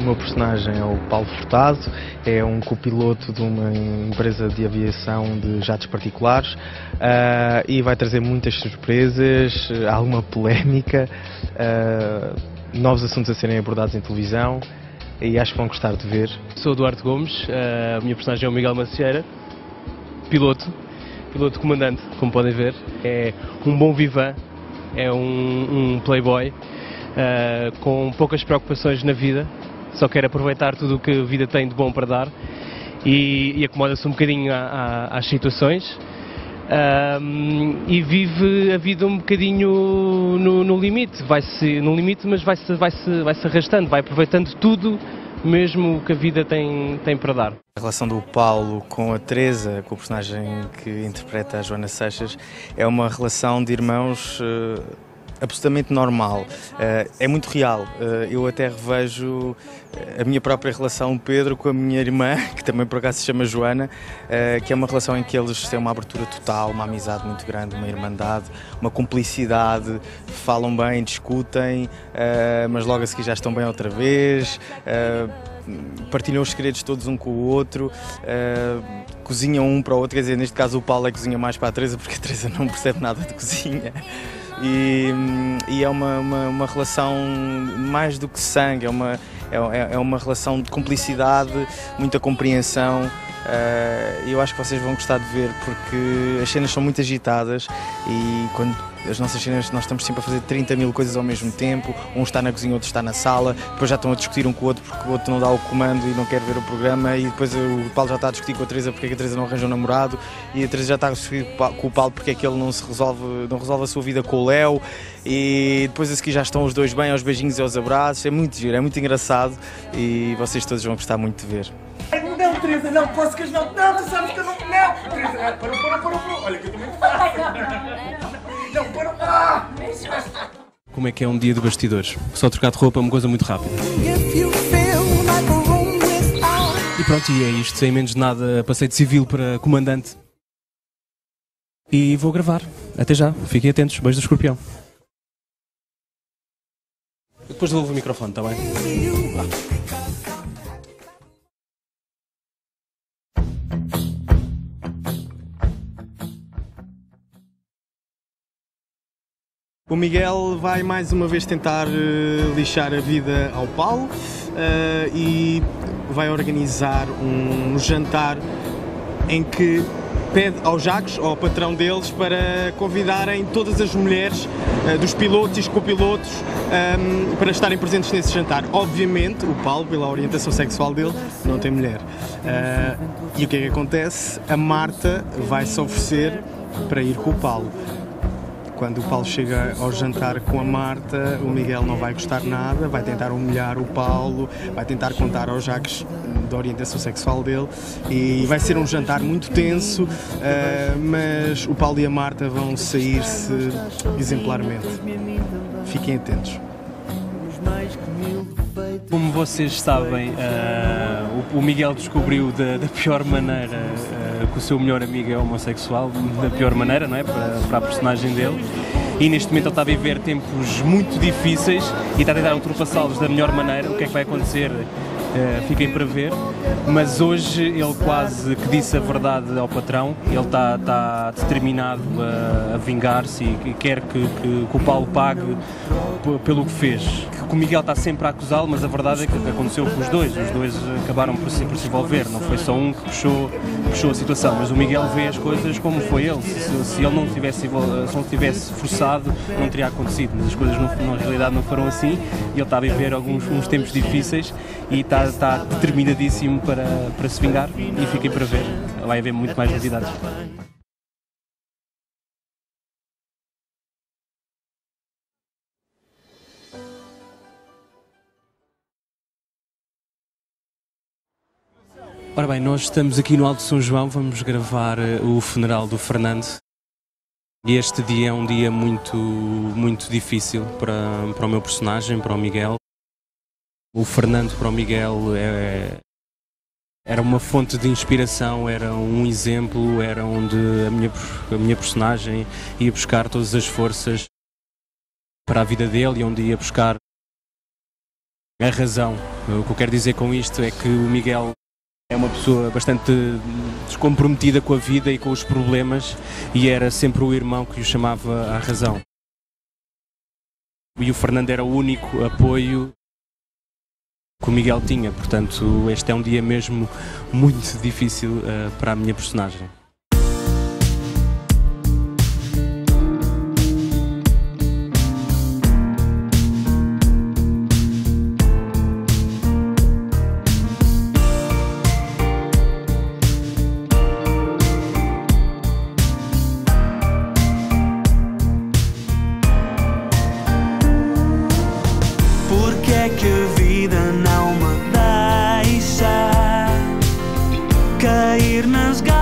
meu personagem é o Paulo Furtado, é um copiloto de uma empresa de aviação de jatos particulares e vai trazer muitas surpresas, alguma polémica, novos assuntos a serem abordados em televisão e acho que vão gostar de ver. Sou o Duarte Gomes, a minha personagem é o Miguel Macieira, piloto comandante, como podem ver. É um bom vivan, é um playboy com poucas preocupações na vida, só quer aproveitar tudo o que a vida tem de bom para dar e acomoda-se um bocadinho às situações e vive a vida um bocadinho no limite, mas vai-se arrastando, vai aproveitando tudo mesmo o que a vida tem para dar. A relação do Paulo com a Teresa, com o personagem que interpreta a Joana Seixas, é uma relação de irmãos absolutamente normal, é muito real. Eu até revejo a minha própria relação, Pedro, com a minha irmã, que também por acaso se chama Joana, que é uma relação em que eles têm uma abertura total, uma amizade muito grande, uma irmandade, uma cumplicidade, falam bem, discutem, mas logo a seguir já estão bem outra vez, partilham os segredos todos um com o outro, cozinham um para o outro, quer dizer, neste caso o Paulo cozinha mais para a Teresa, porque a Teresa não percebe nada de cozinha. E é uma relação mais do que sangue, é uma relação de cumplicidade, muita compreensão. Eu acho que vocês vão gostar de ver porque as cenas são muito agitadas e quando as nossas cenas nós estamos sempre a fazer 30 mil coisas ao mesmo tempo, um está na cozinha, outro está na sala, depois já estão a discutir um com o outro porque o outro não dá o comando e não quer ver o programa e depois o Paulo já está a discutir com a Teresa porque é que a Teresa não arranja um namorado e a Teresa já está a discutir com o Paulo porque é que ele não resolve a sua vida com o Léo e depois a seguir já estão os dois bem aos beijinhos e aos abraços, é muito giro, é muito engraçado e vocês todos vão gostar muito de ver. Não, Teresa, não, posso que não, tu sabes que eu não, Teresa, para, olha que eu também faço. Não, para. Como é que é um dia de bastidores? Só trocar de roupa é uma coisa muito rápida. E pronto, e é isto, sem menos de nada, passei de civil para comandante. E vou gravar. Até já, fiquem atentos, beijo do escorpião. Depois devolvo o microfone, está bem? O Miguel vai mais uma vez tentar lixar a vida ao Paulo e vai organizar um jantar em que pede aos Jacques, ao patrão deles, para convidarem todas as mulheres dos pilotos e copilotos para estarem presentes nesse jantar. Obviamente, o Paulo, pela orientação sexual dele, não tem mulher. E o que é que acontece? A Marta vai se oferecer para ir com o Paulo. Quando o Paulo chega ao jantar com a Marta, o Miguel não vai gostar nada, vai tentar humilhar o Paulo, vai tentar contar aos Jacques da orientação sexual dele e vai ser um jantar muito tenso, mas o Paulo e a Marta vão sair-se exemplarmente. Fiquem atentos. Como vocês sabem, o Miguel descobriu da pior maneira que o seu melhor amigo é homossexual, da pior maneira, não é? Para a personagem dele. E neste momento ele está a viver tempos muito difíceis e está a tentar ultrapassá-los da melhor maneira. O que é que vai acontecer? Fiquem para ver, mas hoje ele quase que disse a verdade ao patrão, ele está determinado a vingar-se e quer que o Paulo pague pelo que fez. Que o Miguel está sempre a acusá-lo, mas a verdade é que aconteceu com os dois acabaram por se envolver, não foi só um que puxou a situação, mas o Miguel vê as coisas como foi ele, se ele não tivesse forçado não teria acontecido, mas as coisas na realidade não foram assim e ele está a viver uns tempos difíceis e está determinadíssimo para se vingar e fiquem para ver, vai haver muito mais novidades. Ora bem, nós estamos aqui no Alto de São João, vamos gravar o funeral do Fernando. E este dia é um dia muito difícil para o meu personagem, para o Miguel. O Fernando para o Miguel era uma fonte de inspiração, era um exemplo, era onde a minha personagem ia buscar todas as forças para a vida dele e onde ia buscar a razão O que eu quero dizer com isto é que o Miguel é uma pessoa bastante descomprometida com a vida e com os problemas, e era sempre o irmão que o chamava à razão. E o Fernando era o único apoio que o Miguel tinha, portanto este é um dia mesmo muito difícil para a minha personagem. Porque é que a vida não me deixa cair nas garras?